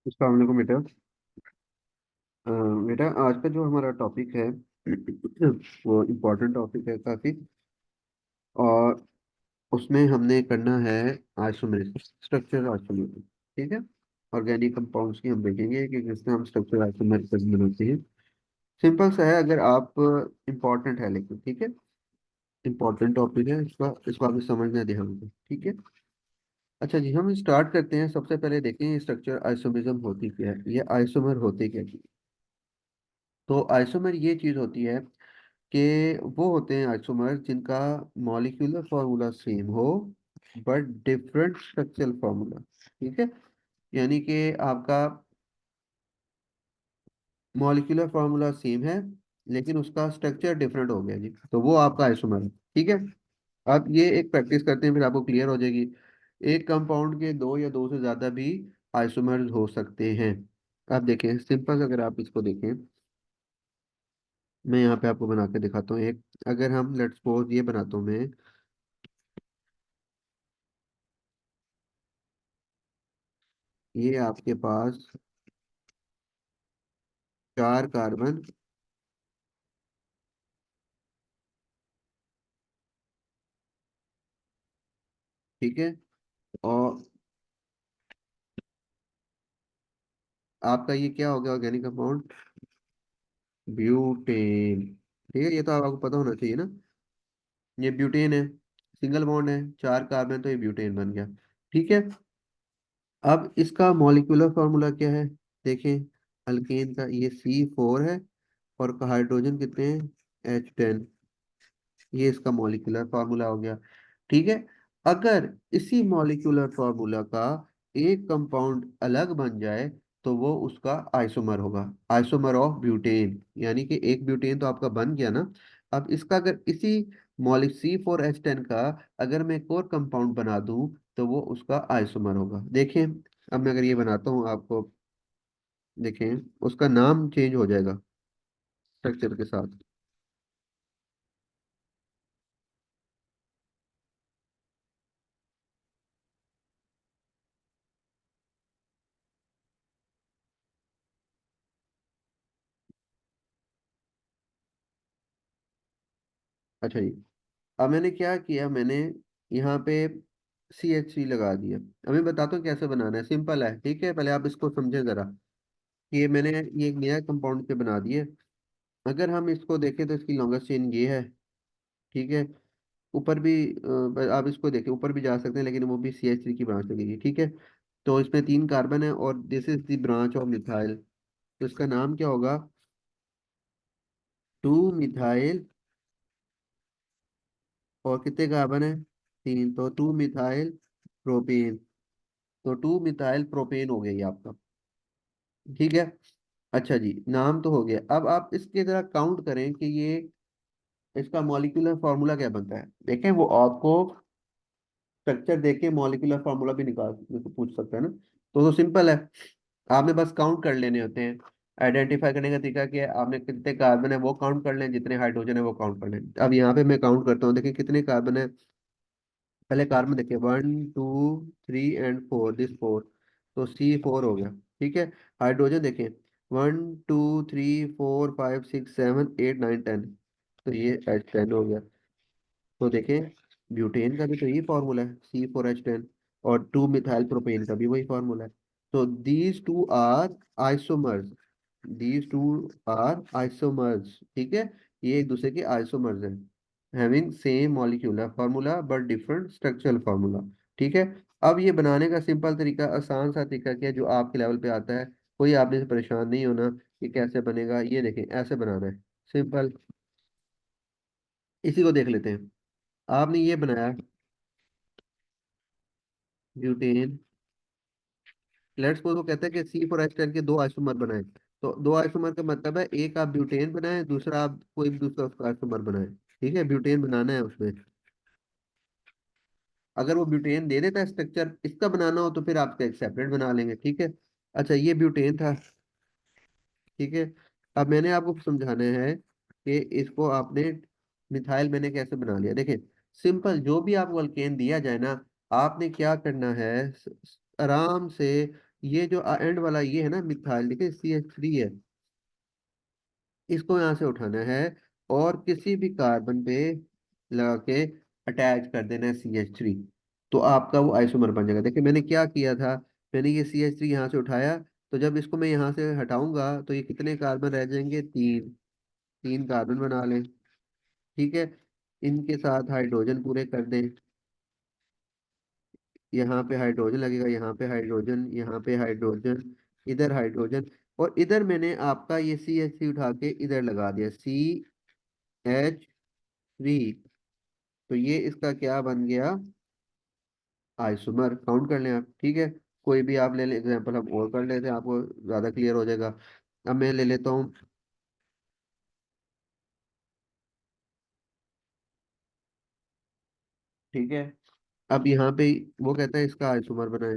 अस्सलाम वालेकुम बेटा। बेटा, आज का जो हमारा टॉपिक है वो इम्पोर्टेंट टॉपिक है काफ़ी। और उसमें हमने करना है आइसोमेरिक स्ट्रक्चर आइसोमेरिक। ठीक है। ऑर्गेनिक कंपाउंड्स की हम देखेंगे कि किसमें हम स्ट्रक्चर आइसोमेरिक बनाते हैं। सिंपल सा है, अगर आप इम्पोर्टेंट है, लेकिन ठीक है, इम्पोर्टेंट टॉपिक है, इसको आपको समझना है ध्यान से। ठीक है। अच्छा जी, हम स्टार्ट करते हैं। सबसे पहले देखें ये स्ट्रक्चर आइसोमेरिज्म होती क्या है, ये आइसोमर होते क्या है। तो आइसोमर ये चीज़ होती है कि वो होते हैं आइसोमर जिनका मॉलिक्यूलर फार्मूला सेम हो बट डिफरेंट स्ट्रक्चरल फार्मूला। ठीक है। यानी कि आपका मॉलिक्यूलर फार्मूला सेम है लेकिन उसका स्ट्रक्चर डिफरेंट हो गया जी, तो वो आपका आइसोमर है। ठीक है। आप ये एक प्रैक्टिस करते हैं, फिर आपको क्लियर हो जाएगी। एक कंपाउंड के दो या दो से ज्यादा भी आइसोमर्स हो सकते हैं। आप देखें सिंपल, अगर आप इसको देखें, मैं यहाँ पे आपको बना के दिखाता हूँ एक। अगर हम लेट्स सपोज ये बनाता हूँ मैं, ये आपके पास चार कार्बन, ठीक है, और आपका ये क्या हो गया ऑर्गेनिक कंपाउंड, ब्यूटेन। ठीक है, ये तो आपको पता होना चाहिए ना। ये ब्यूटेन है, सिंगल बॉन्ड है, चार कार्बन, तो ये ब्यूटेन बन गया। ठीक है। अब इसका मॉलिक्यूलर फार्मूला क्या है, देखें। अल्केन का ये C4 है, और हाइड्रोजन कितने हैं, H10। ये इसका मॉलिक्यूलर फार्मूला हो गया। ठीक है। अगर इसी मॉलिक्यूलर फार्मूला का एक कंपाउंड अलग बन जाए तो वो उसका आइसोमर होगा, आइसोमर ऑफ ब्यूटेन। यानी कि एक ब्यूटेन तो आपका बन गया ना। अब इसका अगर इसी मॉलिक C4H10 का अगर मैं एक और कंपाउंड बना दूं तो वो उसका आइसोमर होगा। देखें, अब मैं अगर ये बनाता हूँ आपको, देखें, उसका नाम चेंज हो जाएगा स्ट्रक्चर के साथ। अच्छा जी, अब मैंने क्या किया, मैंने यहाँ पे CH3 लगा दिया। अब मैं बताता हूँ कैसे बनाना है, सिंपल है। ठीक है, पहले आप इसको समझें जरा कि ये मैंने ये एक नया कंपाउंड पे बना दिए। अगर हम इसको देखें तो इसकी लॉन्गेस्ट चेन ये है। ठीक है। ऊपर भी आप इसको देखें, ऊपर भी जा सकते हैं, लेकिन वो भी CH3 की ब्रांच लगेगी। ठीक है। तो इसमें तीन कार्बन है और this is the branch of methyl. तो इसका नाम क्या होगा, 2 मिथाइल। और कितने कार्बन है, तीन, तो 2 मिथाइल प्रोपेन। तो 2 मिथाइल प्रोपेन हो गया ये आपका। ठीक है। अच्छा जी, नाम तो हो गया। अब आप इसके जरा काउंट करें कि ये इसका मॉलिक्यूलर फार्मूला क्या बनता है। देखें, वो आपको स्ट्रक्चर देख के मॉलिक्यूलर फार्मूला भी निकाल पूछ सकता है ना। तो सिंपल है, आपने बस काउंट कर लेने होते हैं। आइडेंटिफाई करने का तरीका क्या है, आपने कितने कार्बन है वो काउंट कर लें, जितने हाइड्रोजन है वो काउंट कर लें। अब यहाँ पे मैं काउंट करता हूँ, देखिए कितने कार्बन है। पहले कार्बन देखिए, 1 2 3 एंड 4, दिस 4, तो C4 हो गया। ठीक है। हाइड्रोजन देखिए, 1 2 3 4 5 6 7 8 9 10, तो ये H10 हो गया। तो देखें, ब्यूटेन का भी तो यही फॉर्मूला है, C4H10। और 2 मिथाइल प्रोपेन का भी वही फॉर्मूला है। तो these two are isomers, these two are isomers. ठीक है। ये एक दूसरे के आइसोमर्स हैं, having same molecular formula but different structural formula. ठीक है। अब ये बनाने का सिंपल तरीका, आसान सा तरीका क्या है जो आपके लेवल पे आता है, कोई आपने से परेशान नहीं होना कि कैसे बनेगा। ये देखें, ऐसे बनाना है, सिंपल। इसी को देख लेते हैं। आपने ये बनाया ब्यूटेन। लेट्स सपोज वो कहता है कि C4H10 के दो आइसोमर बनाए। तो दो आइसोमर का मतलब है, एक आप ब्यूटेन बनाए, दूसरा आप कोई भी दूसरा उसका आइसोमर बनाए। ठीक है, ब्यूटेन बनाना है उसमें। अगर वो ब्यूटेन दे देता है स्ट्रक्चर, इसका बनाना हो तो फिर आप एक सेपरेट बना लेंगे। ठीक है। अच्छा, ये ब्यूटेन था। ठीक है। अब मैंने आपको समझाना है कि इसको आपने मिथाइल मैंने कैसे बना लिया। देखिए, सिंपल, जो भी आपको अल्केन दिया जाए ना, आपने क्या करना है, आराम से ये जो एंड वाला ये है ना मिथाइल, देखिए CH3 है, इसको यहाँ से उठाना है और किसी भी कार्बन पे लगा के अटैच कर देना है CH3। तो आपका वो आइसोमर बन जाएगा। देखिए मैंने क्या किया था, मैंने ये CH3 यहाँ से उठाया, तो जब इसको मैं यहाँ से हटाऊंगा तो ये कितने कार्बन रह जाएंगे, तीन। तीन कार्बन बना लें, ठीक है। इनके साथ हाइड्रोजन पूरे कर दें, यहाँ पे हाइड्रोजन लगेगा, यहाँ पे हाइड्रोजन, यहाँ पे हाइड्रोजन, इधर हाइड्रोजन, और इधर मैंने आपका ये CH3 उठा के इधर लगा दिया, CH3। तो ये इसका क्या बन गया, आइसोमर। काउंट कर लें आप, ठीक है। कोई भी आप ले लें एग्जाम्पल, हम और कर लेते हैं, आपको ज्यादा क्लियर हो जाएगा। अब मैं ले लेता हूँ, ठीक है। अब यहाँ पे वो कहता है इसका आइसोमर बनाए।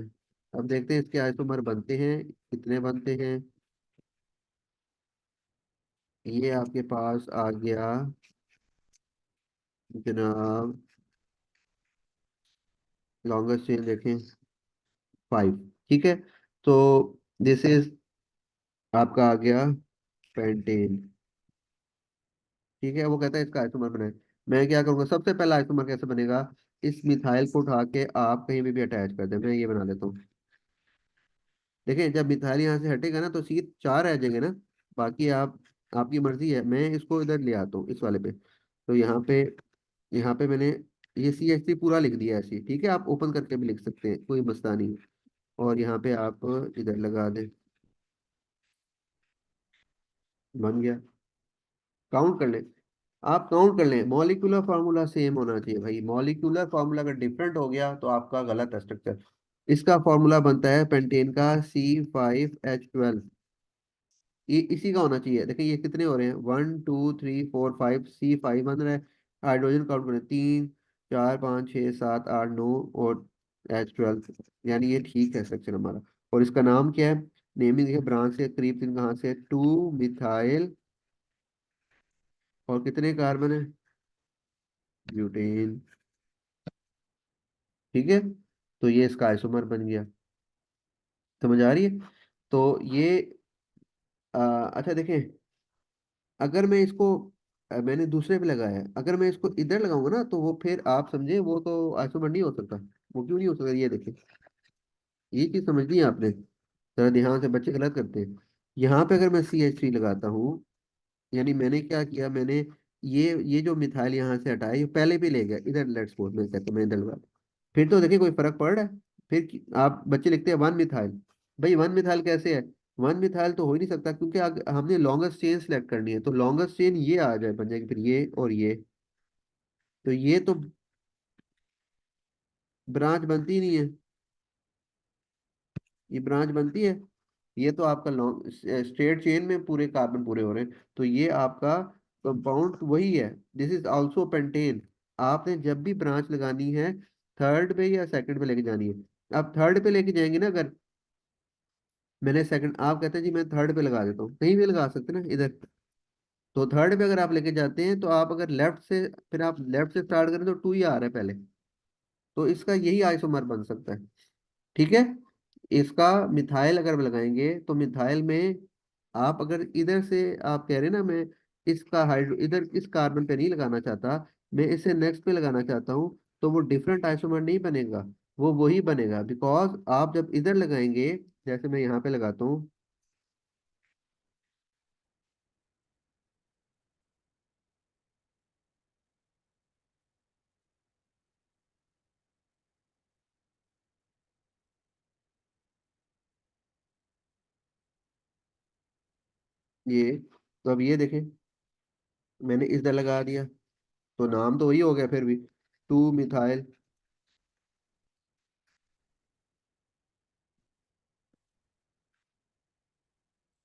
अब देखते हैं इसके आइसोमर बनते हैं, कितने बनते हैं। ये आपके पास आ गया जनाब, लॉन्गेस्ट चेन देखें, 5, ठीक है। तो दिस इज आपका आ गया पेंटेन, ठीक है। वो कहता है इसका आइसोमर बनाए। मैं क्या करूंगा, सबसे पहला आइसोमर कैसे बनेगा, इस मिथाइल को उठा के आप कहीं भी अटैच कर दें। मैं ये बना लेता हूँ। देखिए जब मिथाइल यहाँ से हटेगा ना तो सीध चार रह जाएंगे ना, बाकी आप, आपकी मर्जी है। मैं इसको इधर ले आता हूँ इस वाले पे। तो यहाँ पे मैंने ये CH3 पूरा लिख दिया है ऐसे ही, ठीक है। आप ओपन करके भी लिख सकते हैं, कोई मसला नहीं। और यहाँ पे आप इधर लगा दें, बन गया। काउंट कर लें, आप काउंट कर लें, मॉलिक्यूलर फार्मूला सेम होना चाहिए भाई। मॉलिक्यूलर फार्मूला अगर डिफरेंट हो गया तो आपका गलत है स्ट्रक्चर। इसका फार्मूला बनता है पेंटेन का C5H12, ये इसी का होना चाहिए। देखिए ये कितने हो रहे हैं, 1 2 3 4 5, C5 बन रहा है। हाइड्रोजन काउंट करें, 3 4 5 6 7 8 9, और H12, यानी ये ठीक है स्ट्रक्चर हमारा। और इसका नाम क्या है, नेमिंग देखिए, ब्रांच से करीब तीन कहाँ से, 2 मिथाइल, और कितने कार्बन है, ब्यूटेन, ठीक है। तो ये इसका आइसोमर बन गया, समझ आ रही है। तो ये अच्छा देखें, अगर मैं इसको मैंने दूसरे पे लगाया है, अगर मैं इसको इधर लगाऊंगा ना तो वो फिर आप समझे वो तो आइसोमर नहीं हो सकता। वो क्यों नहीं हो सकता, ये देखिए, ये चीज समझनी है आपने, जरा ध्यान से, बच्चे गलत करते हैं। यहाँ पे अगर मैं CH3 लगाता हूँ, यानी मैंने क्या किया, मैंने ये जो मिथाइल यहाँ से हटाया, ये पहले भी ले गया इधर, लेट्स सपोज मैं कहता हूँ मैं इधर लगा, फिर तो देखिए कोई फर्क पड़ रहा है। फिर आप बच्चे लिखते हैं 1 मिथाइल, भाई 1 मिथाइल कैसे है, 1 मिथाइल तो हो ही नहीं सकता, क्योंकि हमने लॉन्गेस्ट चेन सेलेक्ट करनी है, तो लॉन्गेस्ट चेन ये आ जाए, बन जाएगी फिर ये और ये। तो ये तो ब्रांच बनती ही नहीं है, ये ब्रांच बनती है, ये तो आपका लॉन्ग स्ट्रेट चेन में पूरे कार्बन पूरे हो रहे हैं। तो ये आपका कंपाउंड वही है, दिस इज आल्सो पेंटेन। आपने जब भी ब्रांच लगानी है, थर्ड पे या सेकंड पे लेके जानी है। आप थर्ड पे लेके जाएंगे ना, अगर मैंने सेकंड, आप कहते हैं जी मैं थर्ड पे लगा देता हूँ, कहीं भी लगा सकते हैं ना इधर। तो थर्ड पे अगर आप लेके जाते हैं, तो आप अगर लेफ्ट से, फिर आप लेफ्ट से स्टार्ट करें तो 2 ही आ रहा है पहले, तो इसका यही आइसोमर बन सकता है, ठीक है। इसका मिथाइल अगर लगाएंगे तो मिथाइल में आप अगर इधर से, आप कह रहे हैं ना मैं इसका हाइड्रो इधर इस कार्बन पे नहीं लगाना चाहता, मैं इसे नेक्स्ट पे लगाना चाहता हूँ, तो वो डिफरेंट आइसोमर नहीं बनेगा, वो वही बनेगा। बिकॉज आप जब इधर लगाएंगे, जैसे मैं यहाँ पे लगाता हूँ, ये, तो अब ये देखें, मैंने इधर लगा दिया, तो नाम तो वही हो गया फिर भी, 2 मिथाइल।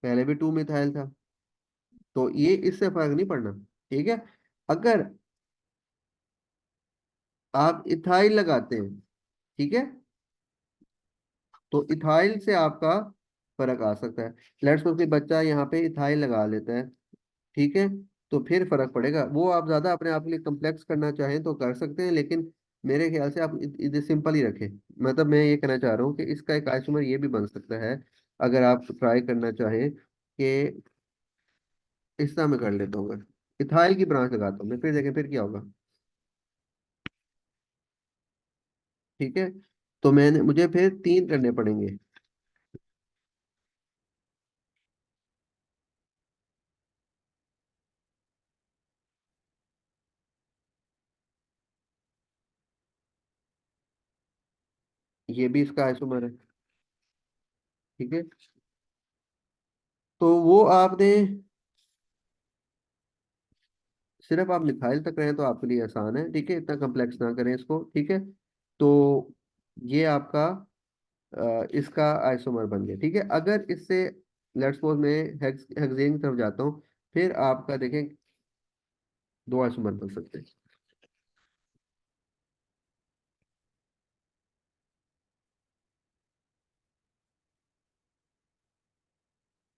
पहले भी 2 मिथाइल था, तो ये इससे फर्क नहीं पड़ना, ठीक है। अगर आप इथाइल लगाते हैं, ठीक है, तो इथाइल से आपका फर्क आ सकता है। लेट्स सपोज कि बच्चा यहाँ पे इथाइल लगा लेता है, ठीक है, तो फिर फर्क पड़ेगा। वो आप ज्यादा अपने आप के लिए कम्प्लेक्स करना चाहें तो कर सकते हैं, लेकिन मेरे ख्याल से आप इधर सिंपल ही रखें। मतलब मैं ये कहना चाह रहा हूँ कि इसका एक आइसोमर ये भी बन सकता है, अगर आप ट्राई करना चाहें कि इस तरह मैं कर लेता हूँ। इथाइल की ब्रांच लगाता हूँ मैं, फिर देखें फिर क्या होगा। ठीक है, तो मैंने मुझे फिर 3 करने पड़ेंगे। ये भी इसका आइसोमर है। ठीक है, तो वो आपने सिर्फ आप मिथाइल तक रहें तो आपके लिए आसान है। ठीक है, इतना कम्प्लेक्स ना करें इसको। ठीक है, तो ये आपका इसका आइसोमर बन गया। ठीक है, अगर इससे लेट्स सपोज मैं हेक्सेन की तरफ जाता हूँ, फिर आपका देखें 2 आइसोमर बन सकते हैं।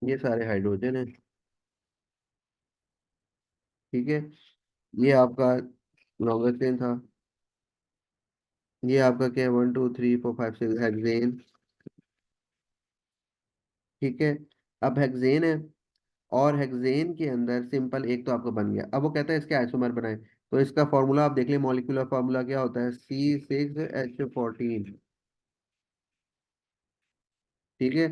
ये सारे हाइड्रोजन है। ठीक है, ये आपका लॉन्गर चेन था। ये आपका क्या है, 1 2 3 4 5 6 हेक्सेन। ठीक है, अब हेक्सेन है, और हेक्सेन के अंदर सिंपल एक तो आपका बन गया। अब वो कहता है इसके आइसोमर बनाए, तो इसका फॉर्मूला आप देख लें, मॉलिक्यूलर फार्मूला क्या होता है, C6H14। ठीक है,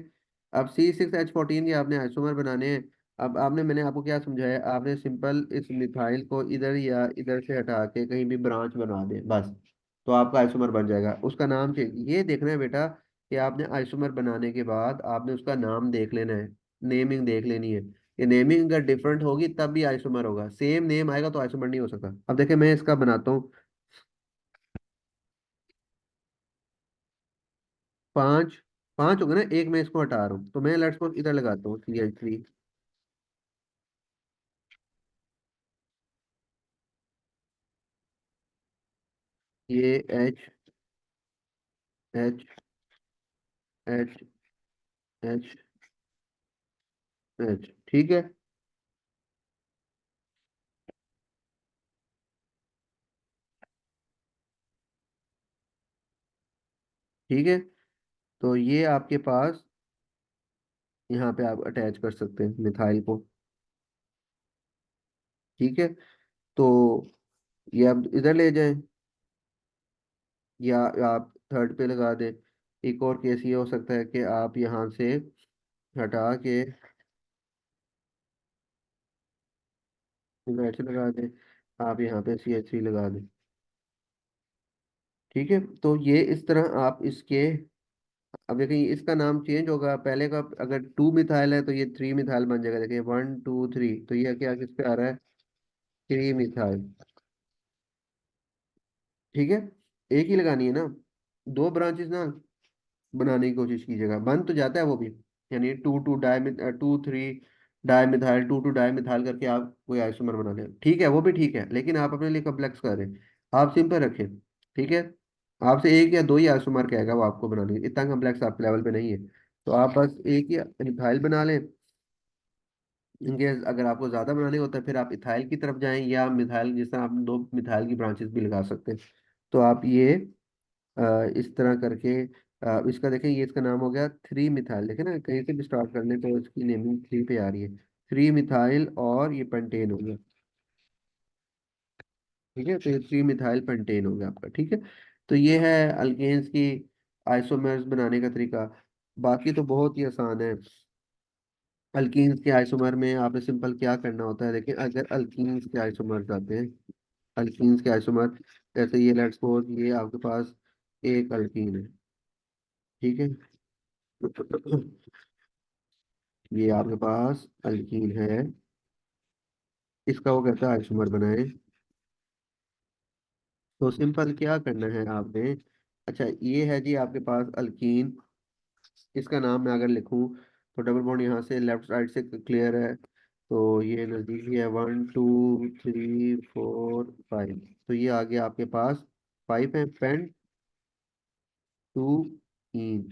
अब C6H14 के आपने आइसोमर बनाने हैं। अब आपने, मैंने आपको क्या समझाया, आपने सिंपल इस मिथाइल को इधर या इधर से हटा के कहीं भी ब्रांच बना दे बस, तो आपका आइसोमर बन जाएगा। उसका नाम चेंज, ये देखना है बेटा कि आपने आइसोमर बनाने के बाद आपने उसका नाम देख लेना है, नेमिंग देख लेनी है। ये नेमिंग अगर डिफरेंट होगी तब भी आइसोमर होगा, सेम नेम आएगा तो आइसोमर नहीं हो सकता। अब देखिए मैं इसका बनाता हूँ। 5, 5 हो गए ना, एक मैं इसको हटा रहा हूँ, तो मैं लेट्स सपोज इधर लगाता हूँ CH3। ये H H H H। ठीक है। ठीक है, तो ये आपके पास यहाँ पे आप अटैच कर सकते हैं मिथाइल को। ठीक है, तो ये आप इधर ले जाएं, या आप थर्ड पे लगा दें। एक और केस ये हो सकता है कि आप यहाँ से हटा के इधर से लगा दें, आप यहाँ पे CH3 लगा दें। ठीक है, तो ये इस तरह आप इसके, अब देखिए इसका नाम चेंज होगा। पहले का अगर 2 मिथाइल है तो ये 3 मिथाइल बन जाएगा। देखिए 1 2 3, तो ये क्या किस पे आ रहा है, 3 मिथाइल। ठीक है, एक ही लगानी है ना, 2 ब्रांचेस ना बनाने की कोशिश कीजिएगा, बन तो जाता है वो भी। यानी 2 2 डाई मिथाइल करके आप कोई आइसोमर बना लें, ठीक है, वो भी ठीक है, लेकिन आप अपने लिए कम्प्लेक्स कर रहे हैं। आप सिंपल रखें। ठीक है, आपसे एक या दो ही आइसोमर कहेगा वो आपको बनाने, इतना कम्प्लेक्स आप लेवल पे नहीं है। तो आप बस एक ही मिथाइल बना लें। इनकेस अगर आपको ज़्यादा बनाने होता है फिर आप इथाइल की तरफ जाएं, या मिथाइल जिस तरह आप 2 मिथाइल की ब्रांचेस भी लगा सकते हैं। तो आप ये इस तरह करके इसका देखें, ये इसका नाम हो गया 3 मिथाइल। देखें ना, कहीं से भी स्टार्ट कर लें तो इसकी नेमिंग 3 पे आ रही है। 3 मिथाइल और ये पेंटेन हो गया। ठीक है, तो ये 3 मिथाइल पेंटेन हो गया आपका। ठीक है, तो ये है अल्केन्स की आइसोमर्स बनाने का तरीका। बाकी तो बहुत ही आसान है। अल्कीन्स के आइसोमर में आपने सिंपल क्या करना होता है, देखिए अगर अल्कीन्स के आइसोमर आते हैं, अल्कीन्स के आइसोमर, जैसे ये लेट्स सपोज ये आपके पास एक अल्कीन है। ठीक है, ये आपके पास अल्कीन है, इसका वो कहता है आइसोमर बनाए। तो सिंपल क्या करना है आपने, अच्छा ये है जी आपके पास अल्कीन। इसका नाम मैं अगर लिखूं तो डबल बॉन्ड यहाँ से लेफ्ट साइड से क्लियर है, तो ये नजदीकी है, 1 2 3 4 5। तो ये आ गया आपके पास 5 है, पेंट टू इन।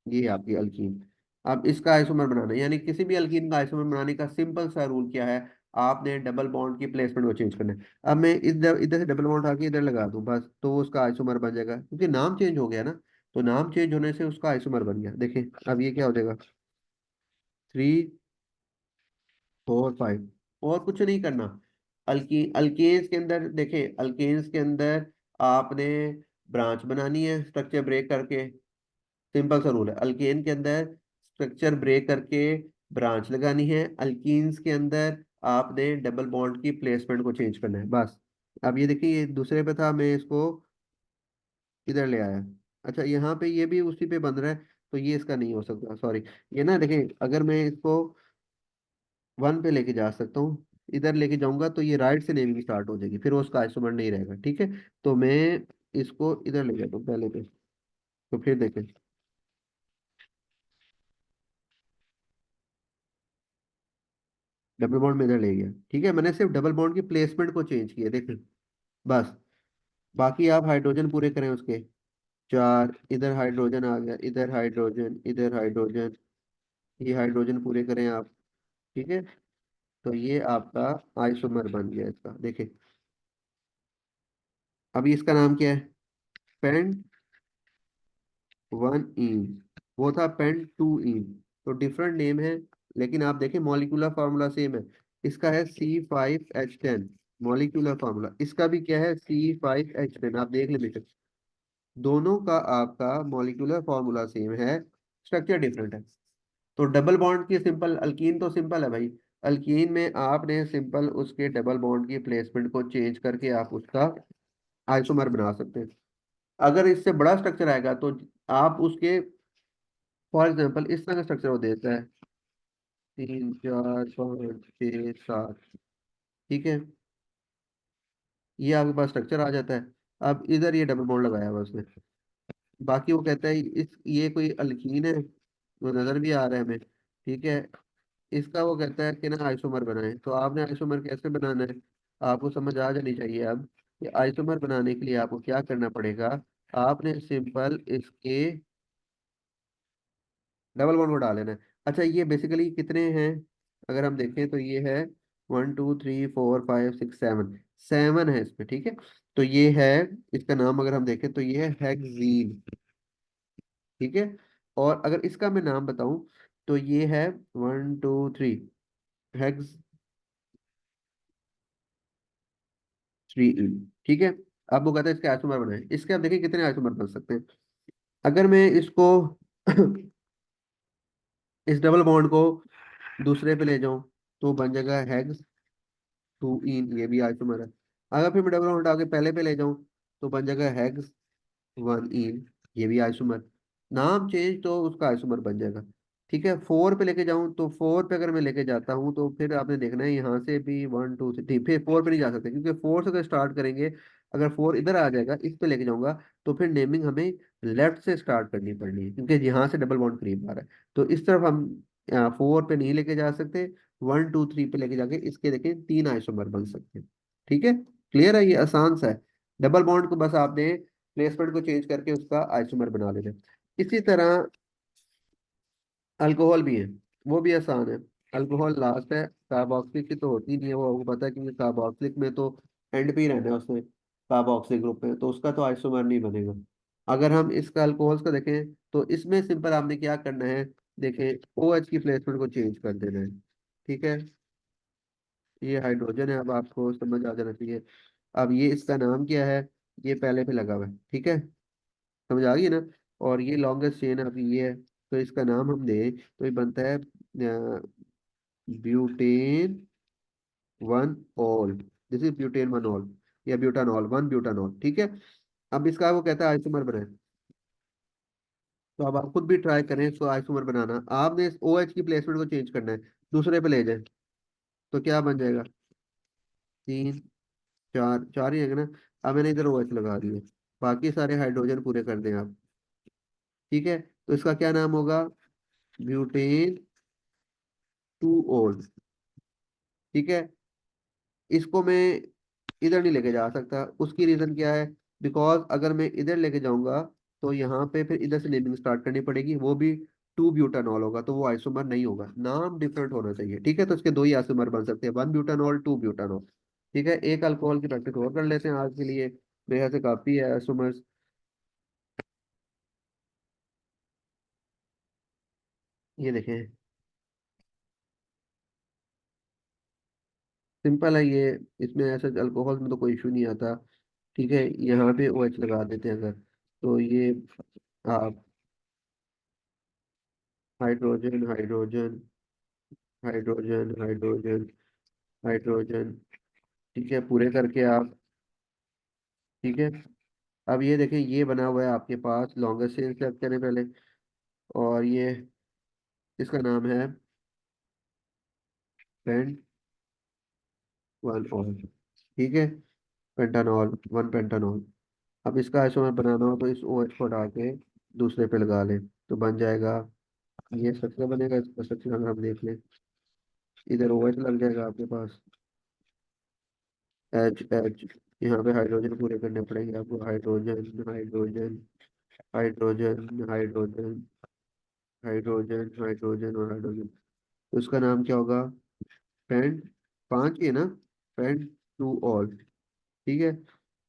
ये आपकी अल्कीन। अब इसका आइसोमर बनाना है, यानी किसी भी अल्कीन का आइसोमर बनाने का सिंपल सा रूल क्या है, आपने डबल बॉन्ड की प्लेसमेंट को चेंज करना है। अब मैं इधर इधर से डबल बॉन्ड आके इधर लगा दूं बस, तो वो उसका आइसोमर बन जाएगा, क्योंकि नाम चेंज हो गया ना। तो नाम चेंज होने से उसका आइसोमर बन गया। देखिए अब ये क्या हो जाएगा, 3 4 5। और कुछ नहीं करना। अल्केन्स के अंदर देखें, अल्केन्स के अंदर आपने ब्रांच बनानी है स्ट्रक्चर ब्रेक करके। सिंपल सा रूल है, अल्केन के अंदर स्ट्रक्चर ब्रेक करके ब्रांच लगानी है, अल्कीन्स के अंदर आपने डबल बॉन्ड की प्लेसमेंट को चेंज करना है बस। अब ये देखिए, ये दूसरे पे था, मैं इसको इधर ले आया। अच्छा यहाँ पे ये भी उसी पे बन रहा है, तो ये इसका नहीं हो सकता, सॉरी। ये ना देखें, अगर मैं इसको 1 पे लेके जा सकता हूँ, इधर लेके जाऊंगा तो ये राइट से नेमिंग स्टार्ट हो जाएगी, फिर वो उसका आइसोमर नहीं रहेगा, ठीक है। तो मैं इसको इधर ले जाता हूँ पहले पे, तो फिर देखें, डबल बॉन्ड में इधर ले गया, ठीक है। मैंने सिर्फ डबल बॉन्ड की प्लेसमेंट को चेंज किया, देखें बस। बाकी आप हाइड्रोजन पूरे करें उसके, 4, इधर हाइड्रोजन आ गया, इधर हाइड्रोजन, इधर हाइड्रोजन, ये हाइड्रोजन पूरे करें आप, ठीक है। तो ये आपका आइसोमर बन गया इसका, देखिए। अभी इसका नाम क्या है, पेंट 1 इन, वो था पेंट 2 इन। तो डिफरेंट नेम है, लेकिन आप देखें मॉलिक्यूलर फार्मूला सेम है। इसका है C5H10, मॉलिक्यूलर फार्मूला। इसका भी क्या है, C5H10, आप देख लें बेशक। दोनों का आपका मॉलिक्यूलर फार्मूला सेम है, स्ट्रक्चर डिफरेंट है। तो डबल बॉन्ड की सिंपल, अल्कीन तो सिंपल है भाई। अल्कीन में आपने सिंपल उसके डबल बॉन्ड की प्लेसमेंट को चेंज करके आप उसका आइसोमर बना सकते हैं। अगर इससे बड़ा स्ट्रक्चर आएगा तो आप उसके, फॉर एग्जाम्पल इस तरह का स्ट्रक्चर वो देता है, 3 4 5 6 7, ठीक है। ये आपके पास स्ट्रक्चर आ जाता है। अब इधर ये डबल बॉन्ड लगाया हुआ उसने। बाकी वो कहता है इस, ये कोई अल्कीन है, वो नजर भी आ रहा है हमें, ठीक है। इसका वो कहता है कि ना आइसोमर बनाए, तो आपने आइसोमर कैसे बनाना है, आपको समझ आ जानी चाहिए अब कि आइसोमर बनाने के लिए आपको क्या करना पड़ेगा। आपने सिंपल इसके डबल बॉन्ड को डाल लेना है। अच्छा ये बेसिकली कितने हैं, अगर हम देखें तो ये है 1 2 3 4 5 6 7, 7 है इसमें, ठीक है। तो ये है, इसका नाम अगर हम देखें तो ये है हेक्सीन, ठीक है। और अगर इसका मैं नाम बताऊं तो ये है 1 2 3 हेक्स 3 इन, ठीक है। अब वो कहता है इसके आइसोमर बनाए, इसके आप देखिए कितने आइसोमर बन सकते हैं। अगर मैं इसको इस डबल बॉन्ड को दूसरे पे ले जाऊं, तो बन जाएगा हेक्स 2 इन, ये भी आइसोमर है। अगर फिर मैं डबल बॉन्ड हटा के पहले पे ले जाऊं, तो बन जाएगा हेक्स 1 इन, ये भी आइसोमर। नाम चेंज तो उसका आइसोमर बन जाएगा, ठीक है। 4 पे लेके जाऊं, तो 4 पे अगर मैं लेके जाता हूँ तो फिर आपने देखना है यहाँ से भी 1 2 3, फिर 4 पे नहीं जा सकते, क्योंकि 4 से अगर स्टार्ट करेंगे, अगर 4 इधर आ जाएगा इस पे लेके जाऊंगा, तो फिर नेमिंग हमें लेफ्ट से स्टार्ट करनी पड़नी है, क्योंकि यहाँ से डबल बॉन्ड करीब आ रहा है। तो इस तरफ हम 4 पे नहीं लेके जा सकते, 1 2 3 पे लेके जाके इसके देखें 3 आइसोमर बन सकते हैं, ठीक है। क्लियर है, ये आसान सा है। डबल बॉन्ड को बस आपने प्लेसमेंट को चेंज करके उसका आइसोमर बना लेना है। इसी तरह अल्कोहल भी है, वो भी आसान है। अल्कोहल लास्ट है, कार्बोक्सिलिक की तो होती नहीं है, वो आपको पता है, क्योंकि कार्बोक्सिलिक में तो एंड पे ही रहना है उसमें, कार्बोक्सिलिक ग्रुप में, तो उसका तो आइसोमर नहीं बनेगा। अगर हम इसका अल्कोहल्स का देखें, तो इसमें सिंपल आपने क्या करना है, देखें OH की प्लेसमेंट को चेंज कर देना है, ठीक है। ये हाइड्रोजन है, अब आपको समझ आ जाना चाहिए। अब ये इसका नाम क्या है, ये पहले पे लगा हुआ है, ठीक है, समझ आ गई ना। और ये लॉन्गेस्ट चेन अभी ये है, तो इसका नाम हम दें तो ये बनता है butane 1 all, this is butane 1 all, या ब्यूटानॉल 1 ब्यूटानॉल, ठीक है। अब इसका वो कहता है आइसोमर बनाए, तो अब आप खुद भी ट्राई करें इसको आइसोमर बनाना। आपने इस OH की प्लेसमेंट को चेंज करना है, दूसरे पे ले जाए, तो क्या बन जाएगा, 3 4, 4 ही है ना। अब मैंने इधर OH लगा दिए, बाकी सारे हाइड्रोजन पूरे कर दें आप, ठीक है। तो इसका क्या नाम होगा, ब्यूटेन 2 ऑल, ठीक है। इसको मैं इधर नहीं लेके जा सकता, उसकी रीजन क्या है, बिकॉज अगर मैं इधर लेके जाऊंगा तो यहाँ पे फिर इधर से नेमिंग स्टार्ट करनी पड़ेगी, वो भी टू ब्यूटानॉल होगा तो वो आइसोमर नहीं होगा, नाम डिफरेंट होना चाहिए। ठीक है, तो इसके दो ही आइसोमर बन सकते हैं, वन ब्यूटानॉल, टू ब्यूटानॉल। ठीक है, एक अल्कोहल की प्रैक्टिस और कर लेते हैं आज के लिए, मेरे ख्याल से काफी है आइसोमर्स। ये देखें, सिंपल है ये, इसमें ऐसा अल्कोहल में तो कोई इशू नहीं आता। ठीक है, यहाँ पे ओ एच लगा देते हैं अगर, तो ये आप hydrogen hydrogen hydrogen hydrogen hydrogen, ठीक है, पूरे करके आप। ठीक है, अब ये देखें, ये बना हुआ है आपके पास, लॉन्गेस्ट चेन सेलेक्ट करें पहले, और ये इसका नाम है पेंट वन ऑल। ठीक है, पेंटानॉल, वन पेंटानॉल। अब इसका आइसोमर बनाना हो तो इस ओ एच को हटा के दूसरे पे लगा लें तो बन जाएगा, ये स्ट्रक्चर बनेगा। इसका स्ट्रक्चर अगर हम देख लें, इधर ओ एच लग जाएगा आपके पास, एच एच, यहाँ पे हाइड्रोजन पूरे करने पड़ेंगे आपको, hydrogen hydrogen hydrogen hydrogen hydrogen hydrogen और हाइड्रोजन। तो इसका नाम क्या होगा, पेंट, पांच ही है ना, पेंट टू ऑल। ठीक है,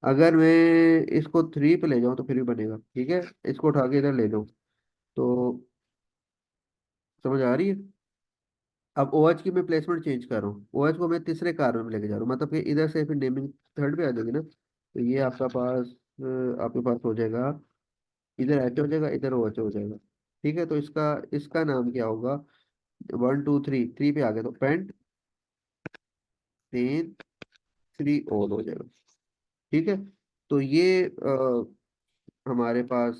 अगर मैं इसको थ्री पे ले जाऊं तो फिर भी बनेगा। ठीक है, इसको उठा के इधर ले जाऊं तो समझ आ रही है। अब ओ एच की मैं प्लेसमेंट चेंज कर रहा हूँ, ओ एच को मैं तीसरे कार्बन में लेके जा रहा हूँ, मतलब कि इधर से फिर नेमिंग थर्ड पे आ जाएगी ना, तो ये आपका पास आपके पास हो जाएगा, इधर एच हो जाएगा, इधर ओ एच हो जाएगा। ठीक है, तो इसका इसका नाम क्या होगा, वन टू थ्री, थ्री पे आ गया तो पेंट टेन थ्री ओल हो जाएगा। ठीक है, तो ये हमारे पास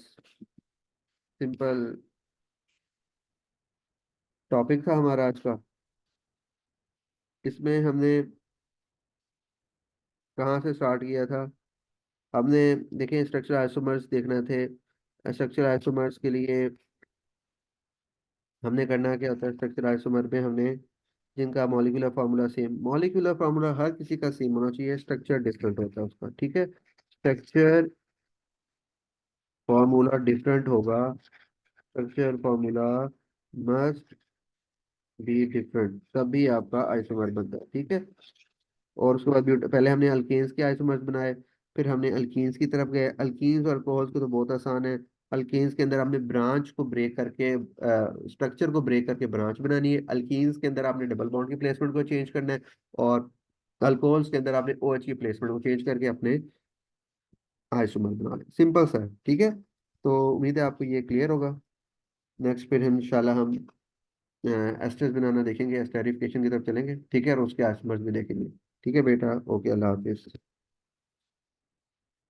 सिंपल टॉपिक था हमारा आज का। इसमें हमने कहाँ से स्टार्ट किया था, हमने देखे स्ट्रक्चर आइसोमर्स देखना थे। स्ट्रक्चर आइसोमर्स के लिए हमने करना क्या होता है, स्ट्रक्चर आइसोमर में हमने जिनका molecular formula same, molecular formula हर किसी का सेम होना चाहिए, स्ट्रक्चर डिफरेंट होता है उसका। ठीक है, स्ट्रक्चर फार्मूला डिफरेंट होगा, structure formula must be different, तभी आपका आइसोमर बनता है। ठीक है, और उसके बाद पहले हमने अल्केन्स के आइसोमर्स बनाए, फिर हमने अल्कीन्स की तरफ गए। अल्कीन्स और अल्कोहल्स को तो बहुत आसान है। अल्केन्स के अंदर आपने ब्रांच को ब्रेक करके, स्ट्रक्चर को ब्रेक करके ब्रांच बनानी है। अल्कीन्स के अंदर आपने डबल बॉन्ड की प्लेसमेंट को चेंज करना है, और अल्कोहल्स के अंदर आपने ओ एच की प्लेसमेंट को चेंज करके अपने आइसोमर बना लें। सिंपल सा है। ठीक है, तो उम्मीद है आपको ये क्लियर होगा। नेक्स्ट फिर हम इंशाल्लाह हम एस्टर्स बनाना देखेंगे, एस्टेरिफिकेशन की तरफ चलेंगे। ठीक है, और उसके आइसोमर्स भी देखेंगे। ठीक है बेटा, ओके, अल्लाह हाफिज।